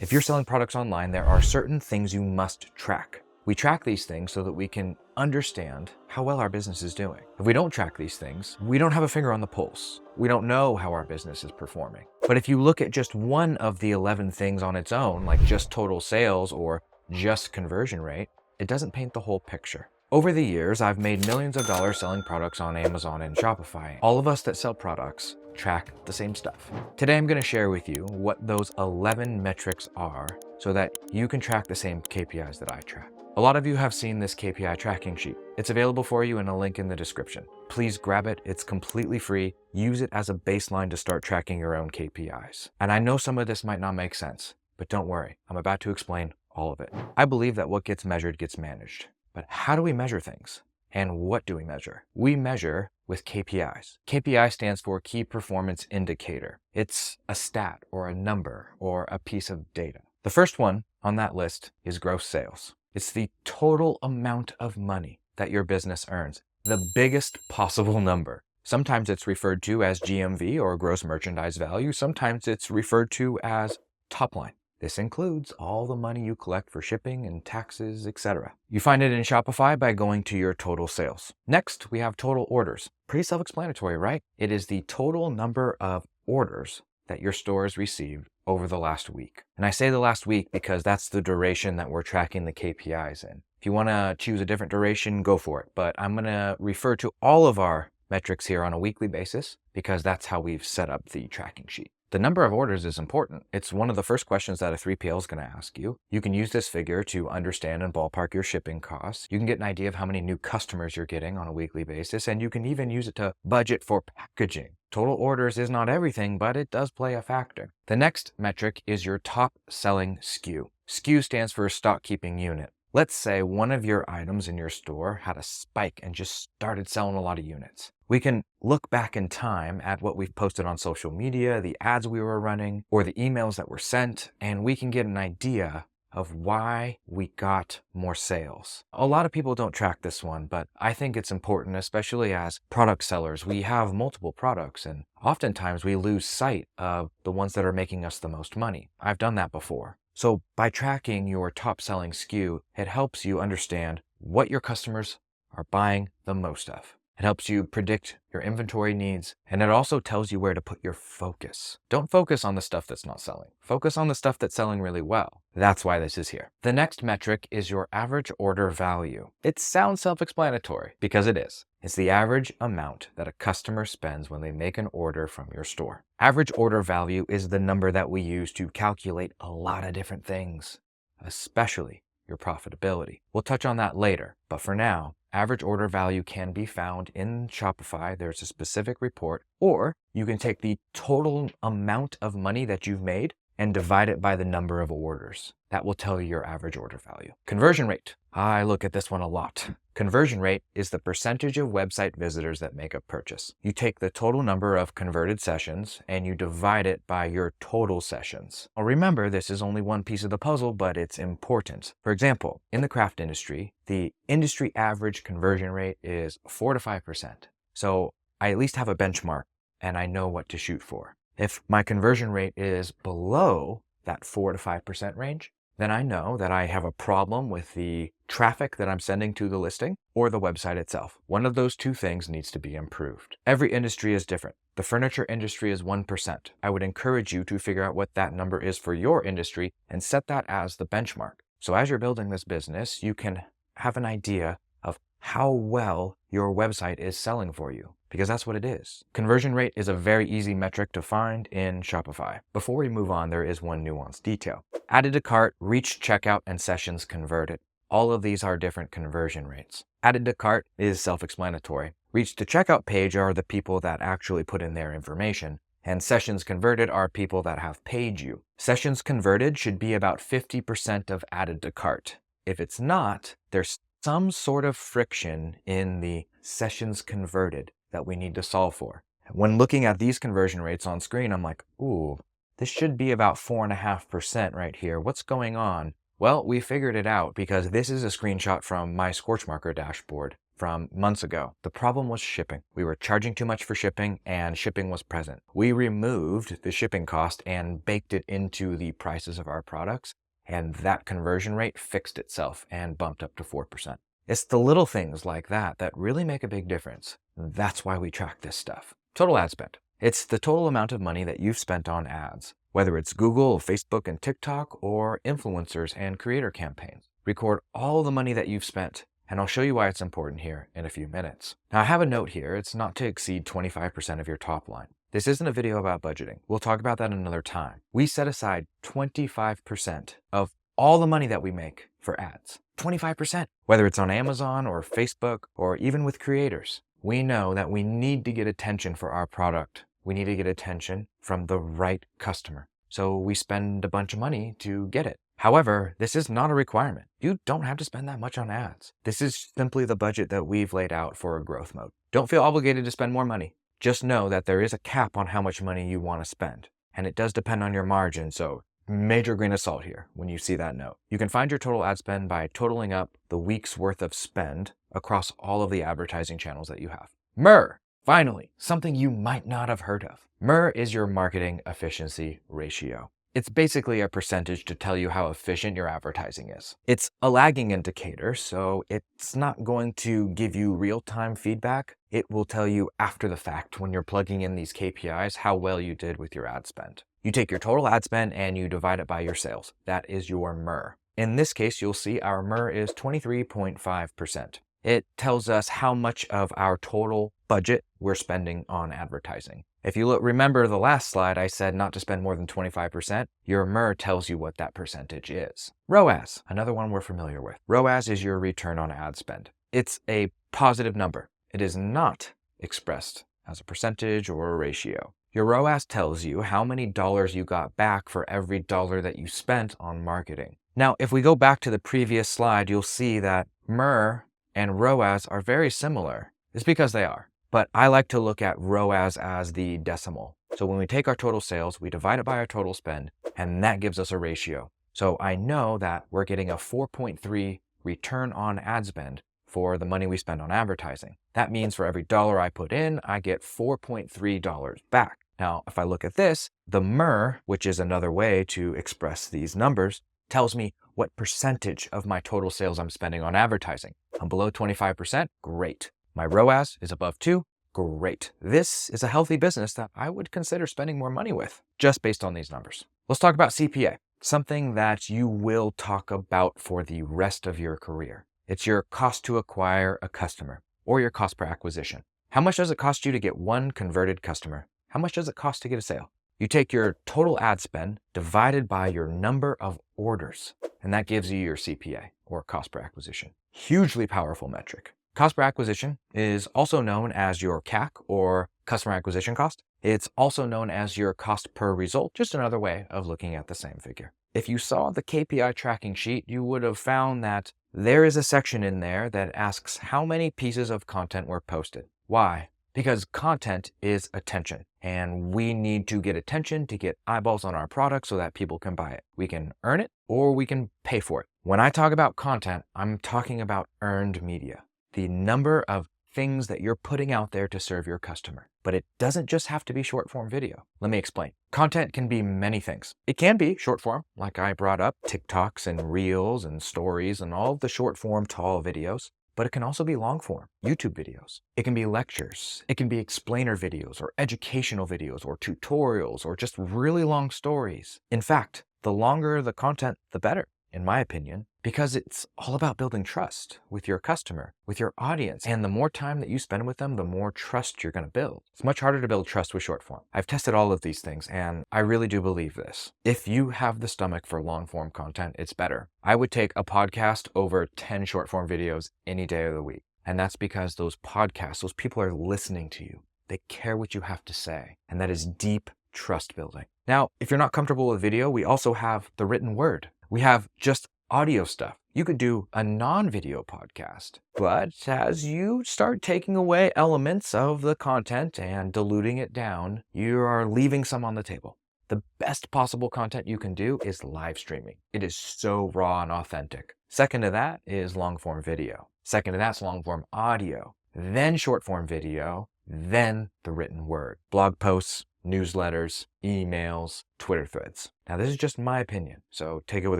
If you're selling products online, there are certain things you must track. We track these things so that we can understand how well our business is doing. If we don't track these things, we don't have a finger on the pulse. We don't know how our business is performing. But if you look at just one of the 11 things on its own, like just total sales or just conversion rate, it doesn't paint the whole picture. Over the years, I've made millions of dollars selling products on Amazon and Shopify. All of us that sell products track the same stuff. Today, I'm going to share with you what those 11 metrics are so that you can track the same KPIs that I track. A lot of you have seen this KPI tracking sheet. It's available for you in a link in the description. Please grab it. It's completely free. Use it as a baseline to start tracking your own KPIs. And I know some of this might not make sense, but don't worry. I'm about to explain all of it. I believe that what gets measured gets managed. But how do we measure things? And what do we measure? We measure with KPIs. KPI stands for Key Performance Indicator. It's a stat or a number or a piece of data. The first one on that list is gross sales. It's the total amount of money that your business earns, the biggest possible number. Sometimes it's referred to as GMV or gross merchandise value. Sometimes it's referred to as top line. This includes all the money you collect for shipping and taxes, etc. You find it in Shopify by going to your total sales. Next, we have total orders. Pretty self-explanatory, right? It is the total number of orders that your store has received over the last week. And I say the last week because that's the duration that we're tracking the KPIs in. If you want to choose a different duration, go for it. But I'm going to refer to all of our metrics here on a weekly basis because that's how we've set up the tracking sheet. The number of orders is important. It's one of the first questions that a 3PL is going to ask you. You can use this figure to understand and ballpark your shipping costs. You can get an idea of how many new customers you're getting on a weekly basis, and you can even use it to budget for packaging. Total orders is not everything, but it does play a factor. The next metric is your top selling SKU. SKU stands for stock keeping unit. Let's say one of your items in your store had a spike and just started selling a lot of units. We can look back in time at what we've posted on social media, the ads we were running, or the emails that were sent, and we can get an idea of why we got more sales. A lot of people don't track this one, but I think it's important, especially as product sellers. We have multiple products, and oftentimes we lose sight of the ones that are making us the most money. I've done that before. So by tracking your top selling SKU, it helps you understand what your customers are buying the most of. It helps you predict your inventory needs, and it also tells you where to put your focus. Don't focus on the stuff that's not selling. Focus on the stuff that's selling really well. That's why this is here. The next metric is your average order value. It sounds self-explanatory because it is. It's the average amount that a customer spends when they make an order from your store. Average order value is the number that we use to calculate a lot of different things, especially your profitability. We'll touch on that later, but for now, average order value can be found in Shopify. There's a specific report, or you can take the total amount of money that you've made and divide it by the number of orders. That will tell you your average order value. Conversion rate. I look at this one a lot. Conversion rate is the percentage of website visitors that make a purchase. You take the total number of converted sessions and you divide it by your total sessions. Now remember, this is only one piece of the puzzle, but it's important. For example, in the craft industry, the industry average conversion rate is 4 to 5%. So I at least have a benchmark and I know what to shoot for. If my conversion rate is below that 4 to 5% range, then I know that I have a problem with the traffic that I'm sending to the listing or the website itself. One of those two things needs to be improved. Every industry is different. The furniture industry is 1%. I would encourage you to figure out what that number is for your industry and set that as the benchmark. So as you're building this business, you can have an idea of how well your website is selling for you, because that's what it is. Conversion rate is a very easy metric to find in Shopify. Before we move on, there is one nuanced detail. Added to cart, reached checkout, and sessions converted. All of these are different conversion rates. Added to cart is self-explanatory. Reached to checkout page are the people that actually put in their information, and sessions converted are people that have paid you. Sessions converted should be about 50% of added to cart. If it's not, there's some sort of friction in the sessions converted that we need to solve for. When looking at these conversion rates on screen, I'm like, ooh, this should be about 4.5% right here. What's going on? Well, we figured it out because this is a screenshot from my Scorch Marker dashboard from months ago. The problem was shipping. We were charging too much for shipping and shipping was present. We removed the shipping cost and baked it into the prices of our products, and that conversion rate fixed itself and bumped up to 4%. It's the little things like that that really make a big difference. That's why we track this stuff. Total ad spend. It's the total amount of money that you've spent on ads, whether it's Google, Facebook, and TikTok, or influencers and creator campaigns. Record all the money that you've spent, and I'll show you why it's important here in a few minutes. Now, I have a note here. It's not to exceed 25% of your top line. This isn't a video about budgeting. We'll talk about that another time. We set aside 25% of all the money that we make for ads. 25%, whether it's on Amazon or Facebook or even with creators. We know that we need to get attention for our product. We need to get attention from the right customer. So we spend a bunch of money to get it. However, this is not a requirement. You don't have to spend that much on ads. This is simply the budget that we've laid out for a growth mode. Don't feel obligated to spend more money. Just know that there is a cap on how much money you want to spend. And it does depend on your margin, so major grain of salt here when you see that note. You can find your total ad spend by totaling up the week's worth of spend across all of the advertising channels that you have. MER, finally, something you might not have heard of. MER is your marketing efficiency ratio. It's basically a percentage to tell you how efficient your advertising is. It's a lagging indicator, so it's not going to give you real-time feedback. It will tell you after the fact when you're plugging in these KPIs how well you did with your ad spend. You take your total ad spend and you divide it by your sales. That is your MER. In this case, you'll see our MER is 23.5%. It tells us how much of our total budget we're spending on advertising. If you remember the last slide, I said not to spend more than 25%. Your MER tells you what that percentage is. ROAS, another one we're familiar with. ROAS is your return on ad spend. It's a positive number. It is not expressed as a percentage or a ratio. Your ROAS tells you how many dollars you got back for every dollar that you spent on marketing. Now, if we go back to the previous slide, you'll see that MER and ROAS are very similar. It's because they are. But I like to look at ROAS as the decimal. So when we take our total sales, we divide it by our total spend, and that gives us a ratio. So I know that we're getting a 4.3 return on ad spend for the money we spend on advertising. That means for every dollar I put in, I get $4.3 back. Now, if I look at this, the MER, which is another way to express these numbers, tells me what percentage of my total sales I'm spending on advertising. I'm below 25%, great. My ROAS is above 2, great. This is a healthy business that I would consider spending more money with, just based on these numbers. Let's talk about CPA, something that you will talk about for the rest of your career. It's your cost to acquire a customer, or your cost per acquisition. How much does it cost you to get one converted customer? How much does it cost to get a sale? You take your total ad spend divided by your number of orders, and that gives you your CPA, or cost per acquisition. Hugely powerful metric. Cost per acquisition is also known as your CAC, or customer acquisition cost. It's also known as your cost per result, just another way of looking at the same figure. If you saw the KPI tracking sheet, you would have found that there is a section in there that asks how many pieces of content were posted. Why? Because content is attention, and we need to get attention to get eyeballs on our product so that people can buy it. We can earn it or we can pay for it. When I talk about content, I'm talking about earned media. The number of things that you're putting out there to serve your customer. But it doesn't just have to be short form video. Let me explain. Content can be many things. It can be short form, like I brought up, TikToks and Reels and stories and all of the short form tall videos. But it can also be long form, YouTube videos. It can be lectures. It can be explainer videos or educational videos or tutorials or just really long stories. In fact, the longer the content, the better, in my opinion, because it's all about building trust with your customer, with your audience. And the more time that you spend with them, the more trust you're going to build. It's much harder to build trust with short form. I've tested all of these things, and I really do believe this. If you have the stomach for long form content, it's better. I would take a podcast over 10 short form videos any day of the week. And that's because those podcasts, those people are listening to you. They care what you have to say. And that is deep trust building. Now, if you're not comfortable with video, we also have the written word. We have just audio stuff. You could do a non-video podcast, but as you start taking away elements of the content and diluting it down, you are leaving some on the table. The best possible content you can do is live streaming. It is so raw and authentic. Second to that is long form video. Second to that's long form audio, then short form video, then the written word, blog posts, newsletters, emails, Twitter threads. Now, this is just my opinion, so take it with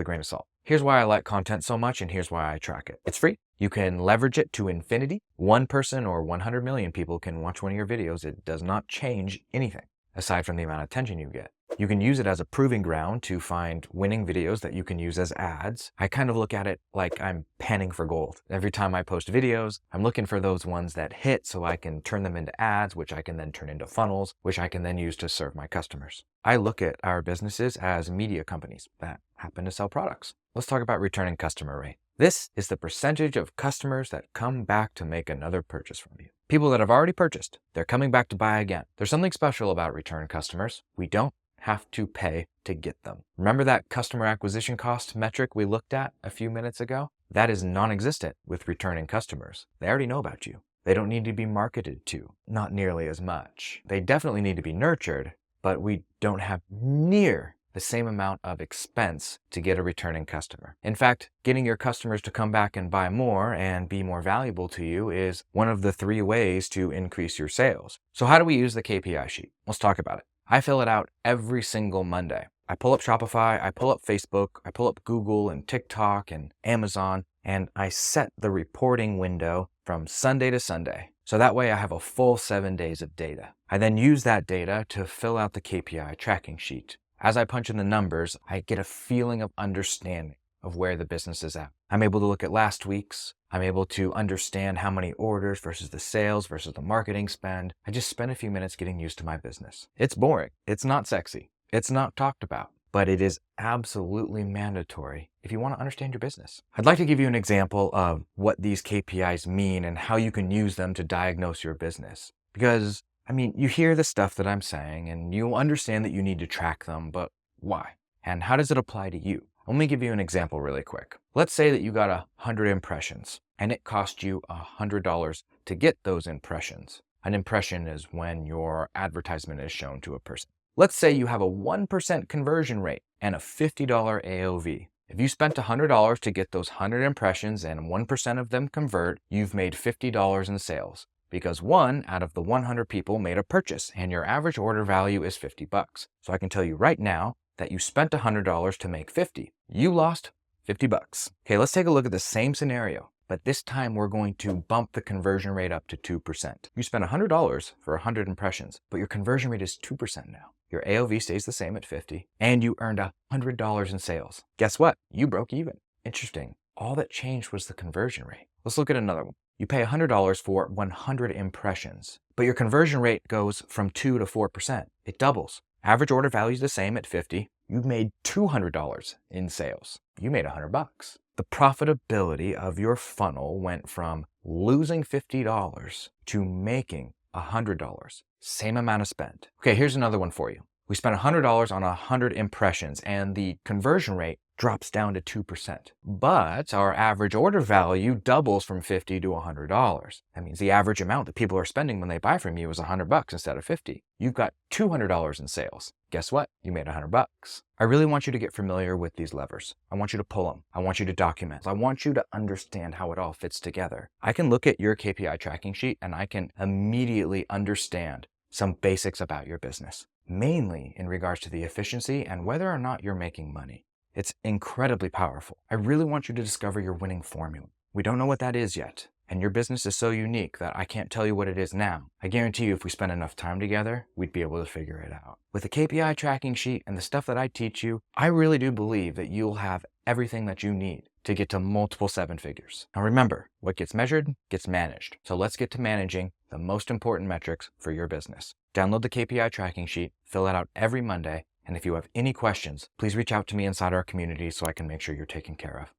a grain of salt. Here's why I like content so much, and here's why I track it. It's free. You can leverage it to infinity. One person or 100 million people can watch one of your videos. It does not change anything aside from the amount of attention you get. You can use it as a proving ground to find winning videos that you can use as ads. I kind of look at it like I'm panning for gold. Every time I post videos, I'm looking for those ones that hit so I can turn them into ads, which I can then turn into funnels, which I can then use to serve my customers. I look at our businesses as media companies that happen to sell products. Let's talk about returning customer rate. This is the percentage of customers that come back to make another purchase from you. People that have already purchased, they're coming back to buy again. There's something special about return customers. We don't have to pay to get them. Remember that customer acquisition cost metric we looked at a few minutes ago? That is non-existent with returning customers. They already know about you. They don't need to be marketed to, not nearly as much. They definitely need to be nurtured, but we don't have near the same amount of expense to get a returning customer. In fact, getting your customers to come back and buy more and be more valuable to you is one of the 3 ways to increase your sales. So how do we use the KPI sheet? Let's talk about it. I fill it out every single Monday. I pull up Shopify, I pull up Facebook, I pull up Google and TikTok and Amazon, and I set the reporting window from Sunday to Sunday. So that way I have a full 7 days of data. I then use that data to fill out the KPI tracking sheet. As I punch in the numbers, I get a feeling of understanding of where the business is at. I'm able to look at last week's. I'm able to understand how many orders versus the sales versus the marketing spend. I just spent a few minutes getting used to my business. It's boring. It's not sexy. It's not talked about, but it is absolutely mandatory if you want to understand your business. I'd like to give you an example of what these KPIs mean and how you can use them to diagnose your business. Because, you hear the stuff that I'm saying and you understand that you need to track them, but why? And how does it apply to you? Let me give you an example really quick. Let's say that you got 100 impressions and it cost you $100 to get those impressions. An impression is when your advertisement is shown to a person. Let's say you have a 1% conversion rate and a $50 AOV. If you spent $100 to get those 100 impressions and 1% of them convert, you've made $50 in sales because 1 out of the 100 people made a purchase and your average order value is $50. So I can tell you right now that you spent $100 to make 50. You lost $50. Okay, let's take a look at the same scenario, but this time we're going to bump the conversion rate up to 2%. You spent $100 for 100 impressions, but your conversion rate is 2% now. Your AOV stays the same at 50, and you earned $100 in sales. Guess what? You broke even. Interesting. All that changed was the conversion rate. Let's look at another one. You pay $100 for 100 impressions, but your conversion rate goes from 2 to 4%. It doubles. Average order value is the same at 50. You've made $200 in sales. You made $100. The profitability of your funnel went from losing $50 to making $100. Same amount of spend. Okay, here's another one for you. We spent $100 on 100 impressions and the conversion rate drops down to 2%. But our average order value doubles from $50 to $100. That means the average amount that people are spending when they buy from you is $100 instead of $50. You've got $200 in sales. Guess what? You made $100. I really want you to get familiar with these levers. I want you to pull them. I want you to document. I want you to understand how it all fits together. I can look at your KPI tracking sheet and I can immediately understand some basics about your business, mainly in regards to the efficiency and whether or not you're making money. It's incredibly powerful. I really want you to discover your winning formula. We don't know what that is yet, and your business is so unique that I can't tell you what it is now. I guarantee you if we spend enough time together, we'd be able to figure it out. With the KPI tracking sheet and the stuff that I teach you, I really do believe that you'll have everything that you need to get to multiple 7 figures. Now remember, what gets measured gets managed. So let's get to managing the most important metrics for your business. Download the KPI tracking sheet, fill it out every Monday, and if you have any questions, please reach out to me inside our community so I can make sure you're taken care of.